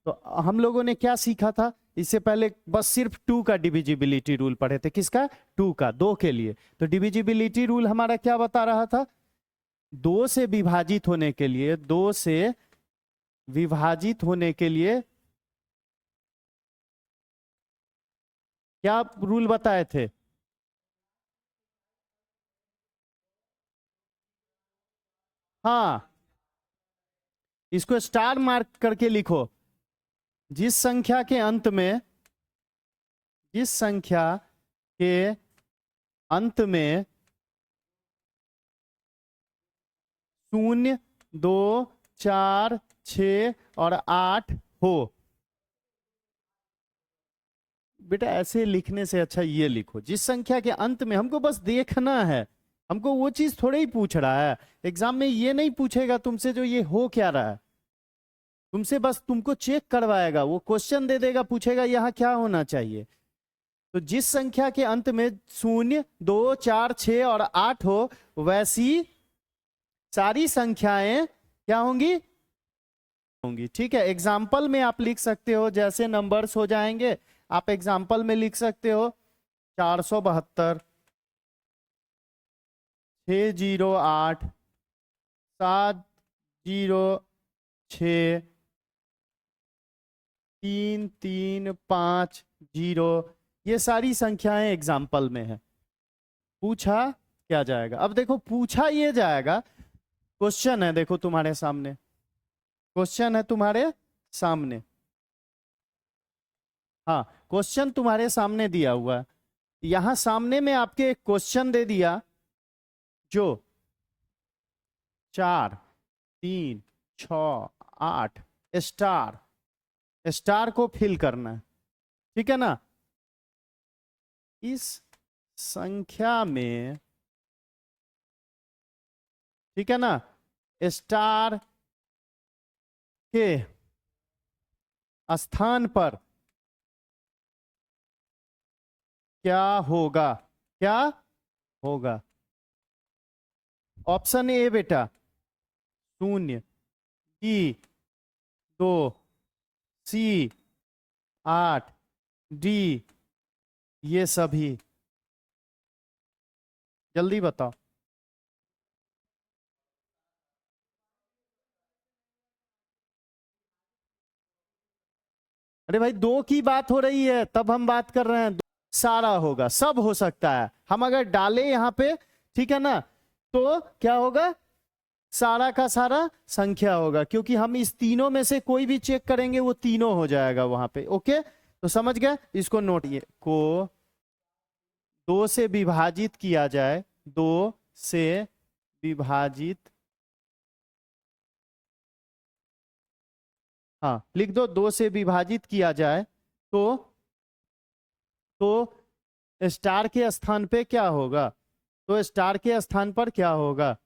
तो हम लोगों ने क्या सीखा था इससे पहले? बस सिर्फ 2 का डिविजिबिलिटी रूल पढ़े थे। किसका? 2 का, 2 के लिए। तो डिविजिबिलिटी रूल हमारा क्या बता रहा था? 2 से विभाजित होने के लिए, 2 से विभाजित होने के लिए क्या रूल बताए थे? हाँ, इसको स्टार मार्क करके लिखो। जिस संख्या के अंत में, जिस संख्या के अंत में 0, 2, 4, 6 और 8 हो। बेटा ऐसे लिखने से अच्छा ये लिखो, जिस संख्या के अंत में। हमको बस देखना है, हमको वो चीज थोड़े ही पूछ रहा है। एग्जाम में ये नहीं पूछेगा तुमसे जो ये हो क्या रहा है, तुमसे बस तुमको चेक करवाएगा, वो क्वेश्चन दे देगा, पूछेगा यहाँ क्या होना चाहिए। तो जिस संख्या के अंत में 0, 2, 4, 6 और 8 हो, वैसी सारी संख्याएं क्या होंगी? होंगी। ठीक है, एग्जाम्पल में आप लिख सकते हो, जैसे नंबर्स हो जाएंगे आप एग्जाम्पल में लिख सकते हो। 472, 608, 706, 3350, ये सारी संख्याएं एग्जाम्पल में है। पूछा क्या जाएगा? अब देखो पूछा ये जाएगा, क्वेश्चन है, देखो तुम्हारे सामने क्वेश्चन है, तुम्हारे सामने। हाँ, क्वेश्चन तुम्हारे सामने दिया हुआ है। यहां सामने में आपके एक क्वेश्चन दे दिया जो 4, 3, 6, 8 स्टार, स्टार को फिल करना है। ठीक है ना? इस संख्या में, ठीक है ना, स्टार के स्थान पर क्या होगा? क्या होगा? ऑप्शन ए बेटा 0, बी 2, सी 8, डी ये सभी। जल्दी बताओ। अरे भाई 2 की बात हो रही है, तब हम बात कर रहे हैं। सारा होगा, सब हो सकता है। हम अगर डालें यहां पे, ठीक है ना, तो क्या होगा? सारा का सारा संख्या होगा, क्योंकि हम इस तीनों में से कोई भी चेक करेंगे वो तीनों हो जाएगा वहां पे। ओके, तो समझ गए? इसको नोट, ये को 2 से विभाजित किया जाए, 2 से विभाजित, हाँ लिख दो, 2 से विभाजित किया जाए तो स्टार के स्थान पे क्या होगा? तो स्टार के स्थान पर क्या होगा?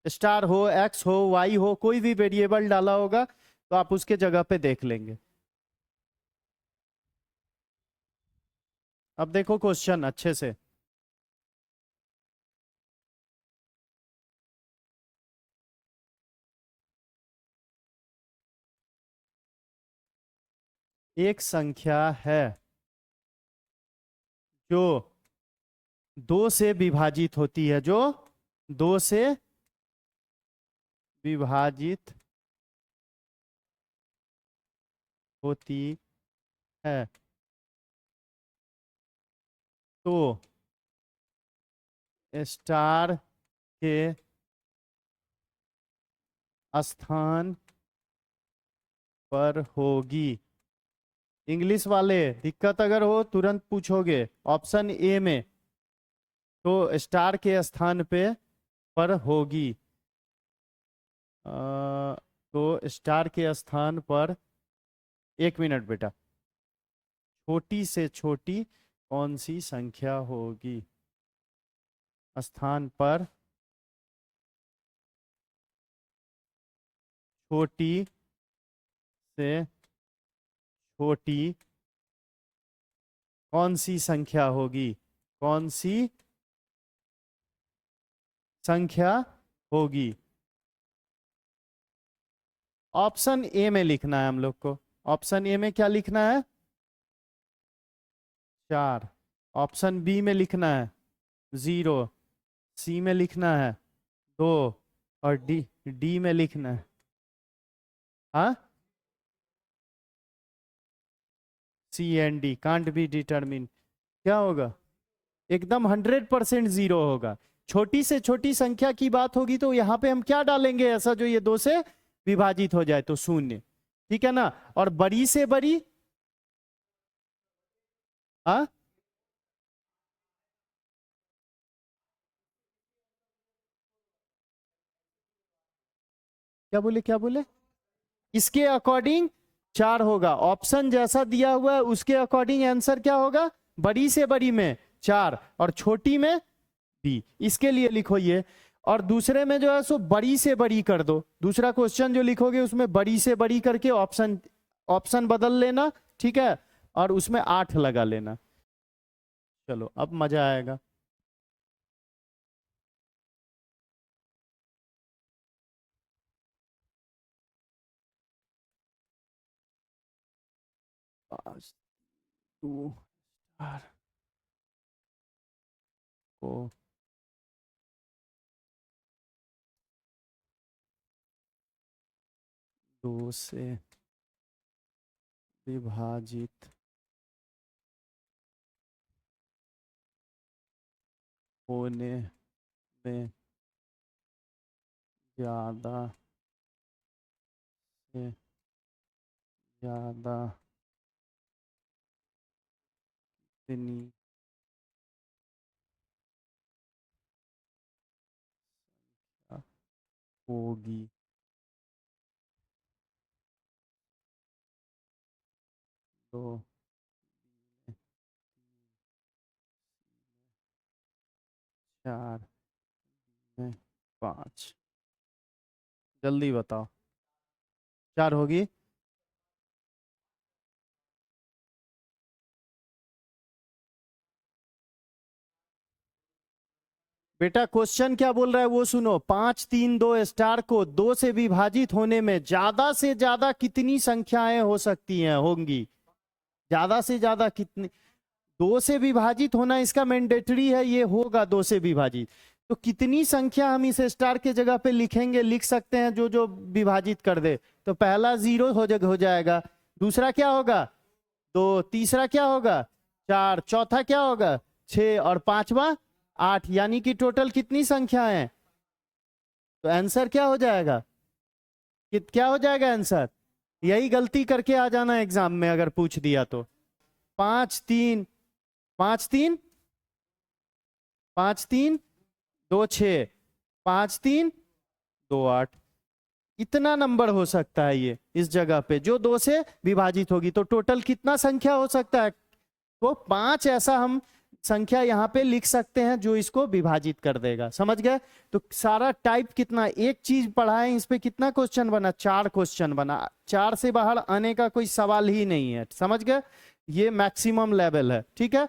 स्टार हो, एक्स हो, वाई हो, कोई भी वेरिएबल डाला होगा तो आप उसके जगह पे देख लेंगे। अब देखो क्वेश्चन अच्छे से। एक संख्या है जो 2 से विभाजित होती है, जो 2 से विभाजित होती है, तो स्टार के स्थान पर होगी। इंग्लिश वाले दिक्कत अगर हो तुरंत पूछोगे। ऑप्शन ए में तो स्टार के स्थान पे पर होगी, तो स्टार के स्थान पर, एक मिनट बेटा, छोटी से छोटी कौन सी संख्या होगी? स्थान पर छोटी से छोटी कौन सी संख्या होगी? कौन सी संख्या होगी? ऑप्शन ए में लिखना है हम लोग को। ऑप्शन ए में क्या लिखना है? 4। ऑप्शन बी में लिखना है 0। सी में लिखना है 2। और डी डी में लिखना है, हाँ, C and D can't be determine. क्या होगा? एकदम 100% 0 होगा। छोटी से छोटी संख्या की बात होगी तो यहाँ पे हम क्या डालेंगे ऐसा जो ये 2 से विभाजित हो जाए? तो 0, ठीक है ना। और बड़ी से बड़ी, हाँ, क्या बोले, क्या बोले? इसके अकॉर्डिंग 4 होगा। ऑप्शन जैसा दिया हुआ है उसके अकॉर्डिंग आंसर क्या होगा? बड़ी से बड़ी में 4 और छोटी में बी। इसके लिए लिखो ये। और दूसरे में जो है सो बड़ी से बड़ी कर दो। दूसरा क्वेश्चन जो लिखोगे उसमें बड़ी से बड़ी करके ऑप्शन ऑप्शन बदल लेना, ठीक है, और उसमें 8 लगा लेना। चलो अब मजा आएगा। पाँच, 2 4 को 2 से विभाजित होने में ज्यादा से ज्यादा कितनी होगी? तो 4 में 5। जल्दी बताओ, 4 होगी? बेटा क्वेश्चन क्या बोल रहा है वो सुनो। 5 3 2 स्टार को 2 से विभाजित होने में ज्यादा से ज्यादा कितनी संख्याएं हो सकती हैं, होंगी? ज्यादा से ज्यादा कितनी? 2 से विभाजित होना इसका मैंडेटरी है, ये होगा 2 से विभाजित। तो कितनी संख्या हम इस स्टार के जगह पे लिखेंगे, लिख सकते हैं जो जो विभाजित कर दे। तो पहला 0 हो जाएगा। दूसरा क्या होगा? 2। तीसरा क्या होगा? 4। चौथा क्या होगा? 6। और पांचवा 8। यानी कि टोटल कितनी संख्या है? तो आंसर क्या हो जाएगा? क्या हो जाएगा आंसर? यही गलती करके आ जाना एग्जाम में अगर पूछ दिया तो। 5 3 5 3 5 3 2 6 5 3 2 8। इतना नंबर हो सकता है ये इस जगह पे जो 2 से विभाजित होगी। तो टोटल कितना संख्या हो सकता है? तो 5 ऐसा हम संख्या यहाँ पे लिख सकते हैं जो इसको विभाजित कर देगा। समझ गए? तो सारा टाइप कितना, एक चीज पढ़ा है, इस पे कितना क्वेश्चन बना? 4 क्वेश्चन बना। 4 से बाहर आने का कोई सवाल ही नहीं है। समझ गए? ये मैक्सिमम लेवल है, ठीक है।